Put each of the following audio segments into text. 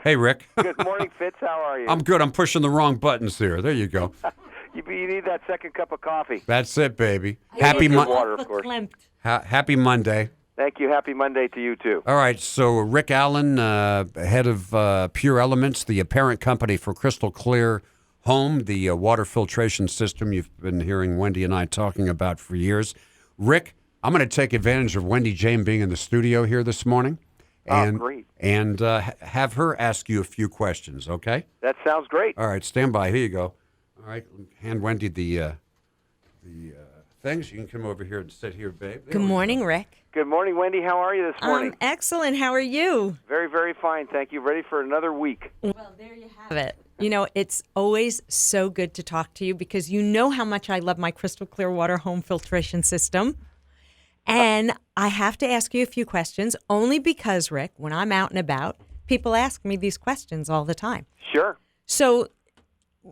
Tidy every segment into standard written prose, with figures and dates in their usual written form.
Hey, Rick. Good morning, Fitz. How are you? I'm good. I'm pushing the wrong buttons here. There you go. You need that second cup of coffee. That's it, baby. Happy Happy water, of course. Happy Monday. Thank you. Happy Monday to you, too. All right, so Rick Allen, head of Pure Elements, the parent company for Crystal Clear Home, the water filtration system you've been hearing Wendy and I talking about for years. Rick, I'm going to take advantage of Wendy Jane being in the studio here this morning. And, great. And have her ask you a few questions, okay? That sounds great. All right, stand by. Here you go. All right, hand Wendy the things. You can come over here and sit here, babe. Good morning, Rick. Good morning, Wendy. How are you this morning? Excellent. How are you? Very, very fine. Thank you. Ready for another week. Well, there you have it. You know, it's always so good to talk to you because you know how much I love my Crystal Clear Water home filtration system. And I have to ask you a few questions only because, Rick, when I'm out and about, people ask me these questions all the time. Sure. So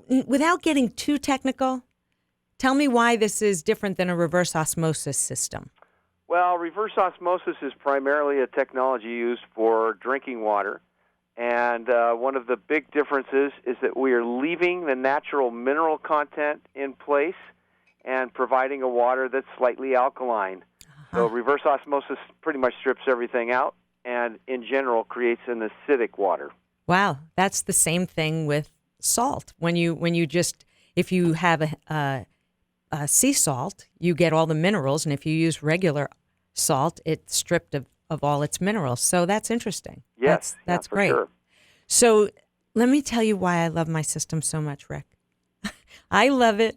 without getting too technical, tell me why this is different than a reverse osmosis system. Well, reverse osmosis is primarily a technology used for drinking water. And one of the big differences is that we are leaving the natural mineral content in place and providing a water that's slightly alkaline. So reverse osmosis pretty much strips everything out and, in general, creates an acidic water. Wow, that's the same thing with salt. When you just, if you have a sea salt, you get all the minerals, and if you use regular salt, it's stripped of all its minerals. So that's interesting. Yes, that's for great. Sure. So let me tell you why I love my system so much, Rick. I love it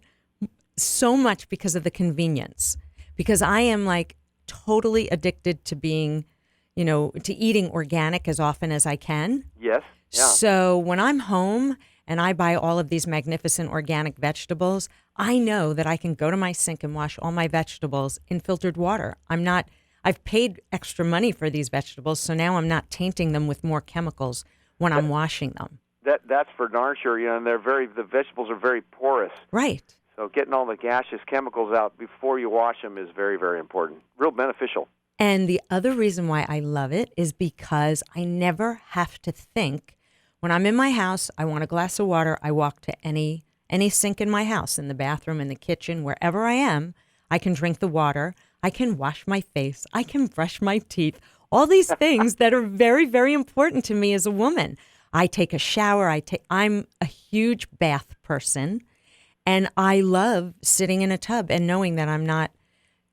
so much because of the convenience. Because I am like totally addicted to being, to eating organic as often as I can. Yes. Yeah. So when I'm home and I buy all of these magnificent organic vegetables, I know that I can go to my sink and wash all my vegetables in filtered water. I've paid extra money for these vegetables, so now I'm not tainting them with more chemicals when I'm washing them. That's for darn sure, and the vegetables are very porous. Right. So getting all the gaseous chemicals out before you wash them is very, very important. Real beneficial. And the other reason why I love it is because I never have to think. When I'm in my house, I want a glass of water, I walk to any sink in my house, in the bathroom, in the kitchen, wherever I am, I can drink the water, I can wash my face, I can brush my teeth, all these things that are very, very important to me as a woman. I take a shower, I'm a huge bath person, and I love sitting in a tub and knowing that I'm not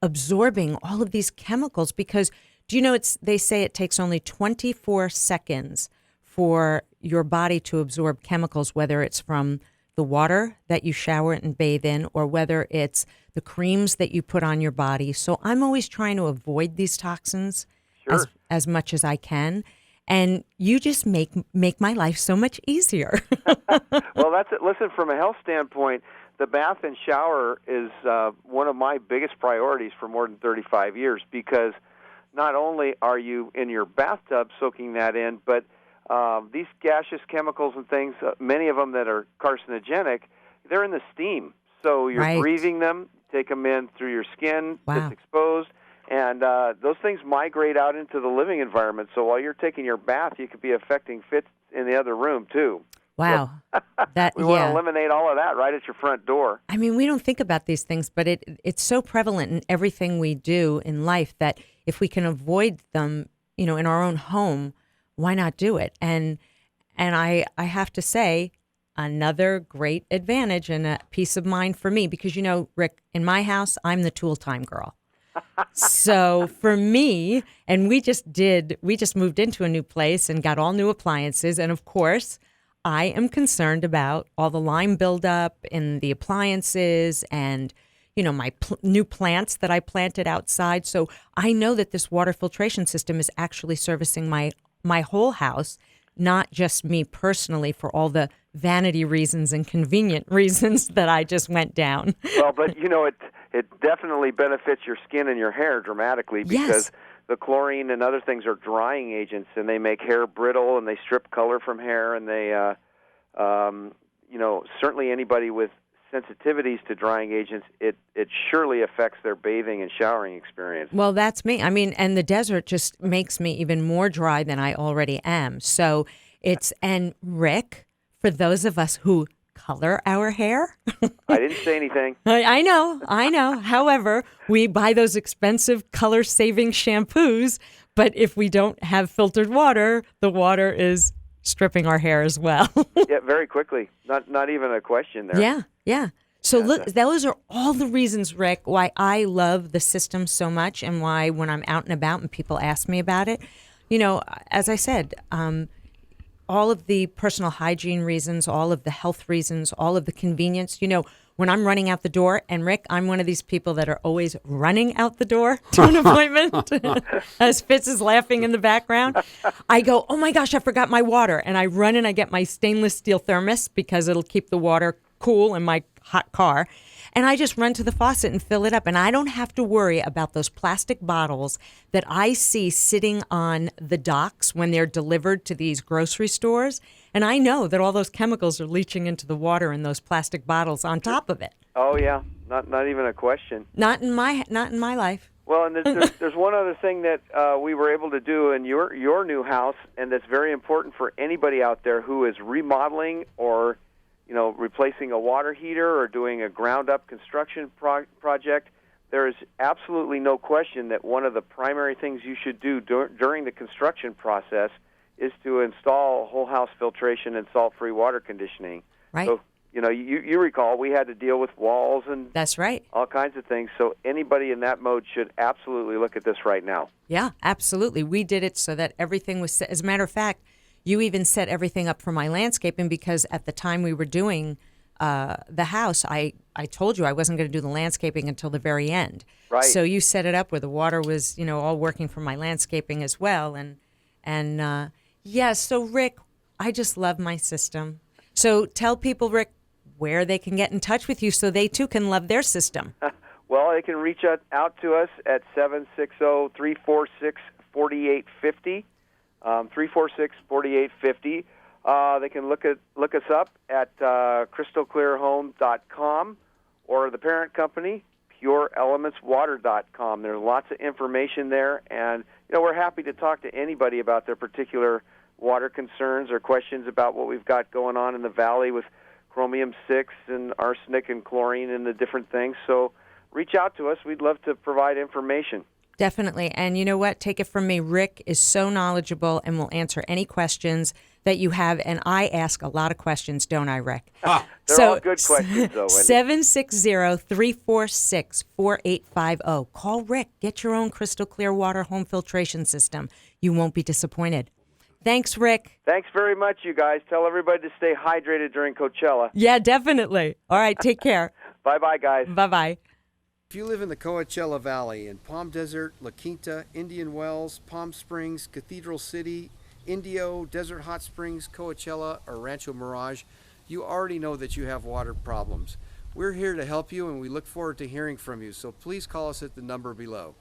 absorbing all of these chemicals because, do you know, they say it takes only 24 seconds for your body to absorb chemicals, whether it's from the water that you shower and bathe in or whether it's the creams that you put on your body. So I'm always trying to avoid these toxins as much as I can. And you just make my life so much easier. Well, that's it. Listen, from a health standpoint, the bath and shower is one of my biggest priorities for more than 35 years because not only are you in your bathtub soaking that in, but these gaseous chemicals and things, many of them that are carcinogenic, they're in the steam. So you're breathing them, take them in through your skin, it's exposed, and those things migrate out into the living environment. So while you're taking your bath, you could be affecting Fitz in the other room, too. Wow. We want to eliminate all of that right at your front door. I mean, we don't think about these things, but it's so prevalent in everything we do in life that if we can avoid them, in our own home, why not do it? And I have to say, another great advantage and a peace of mind for me, because, Rick, in my house, I'm the tool time girl. So for me, and we just moved into a new place and got all new appliances. And of course, I am concerned about all the lime buildup in the appliances and, my new plants that I planted outside. So I know that this water filtration system is actually servicing my whole house, not just me personally for all the vanity reasons and convenient reasons that I just went down. Well, but it definitely benefits your skin and your hair dramatically because the chlorine and other things are drying agents, and they make hair brittle and they strip color from hair, and they, certainly anybody with sensitivities to drying agents, it surely affects their bathing and showering experience. Well, that's me. I mean, and the desert just makes me even more dry than I already am. So And Rick, for those of us who color our hair, I didn't say anything. I know. However, we buy those expensive color-saving shampoos, but if we don't have filtered water, the water is stripping our hair as well. Yeah, very quickly. Not even a question there. Yeah. So look, those are all the reasons, Rick, why I love the system so much, and why when I'm out and about and people ask me about it, as I said, all of the personal hygiene reasons, all of the health reasons, all of the convenience. When I'm running out the door, and Rick, I'm one of these people that are always running out the door to an appointment, as Fitz is laughing in the background. I go, oh my gosh, I forgot my water. And I run and I get my stainless steel thermos because it'll keep the water cool in my hot car. And I just run to the faucet and fill it up. And I don't have to worry about those plastic bottles that I see sitting on the docks when they're delivered to these grocery stores. And I know that all those chemicals are leaching into the water in those plastic bottles on top of it. Oh, yeah. Not even a question. Not in my life. Well, and there's one other thing that we were able to do in your new house, and that's very important for anybody out there who is remodeling or replacing a water heater or doing a ground-up construction project. There is absolutely no question that one of the primary things you should do during the construction process is to install whole house filtration and salt-free water conditioning. Right. So, you recall we had to deal with walls and that's right. all kinds of things. So anybody in that mode should absolutely look at this right now. Yeah, absolutely. We did it so that everything was set. As a matter of fact, you even set everything up for my landscaping because at the time we were doing the house, I told you I wasn't going to do the landscaping until the very end. Right. So you set it up where the water was, all working for my landscaping as well. And so Rick, I just love my system. So tell people, Rick, where they can get in touch with you so they too can love their system. Well, they can reach out to us at 760-346-4850. 346-4850. They can look us up at crystalclearhome.com or the parent company, pureelementswater.com. There's lots of information there, and we're happy to talk to anybody about their particular water concerns or questions about what we've got going on in the valley with chromium-6 and arsenic and chlorine and the different things. So reach out to us. We'd love to provide information. Definitely. And you know what? Take it from me. Rick is so knowledgeable and will answer any questions that you have. And I ask a lot of questions, don't I, Rick? They're all good questions, though, Wendy. 760-346-4850. Call Rick. Get your own crystal clear water home filtration system. You won't be disappointed. Thanks, Rick. Thanks very much, you guys. Tell everybody to stay hydrated during Coachella. Yeah, definitely. All right, take care. Bye-bye, guys. Bye-bye. If you live in the Coachella Valley in Palm Desert, La Quinta, Indian Wells, Palm Springs, Cathedral City, Indio, Desert Hot Springs, Coachella, or Rancho Mirage, you already know that you have water problems. We're here to help you, and we look forward to hearing from you, so please call us at the number below.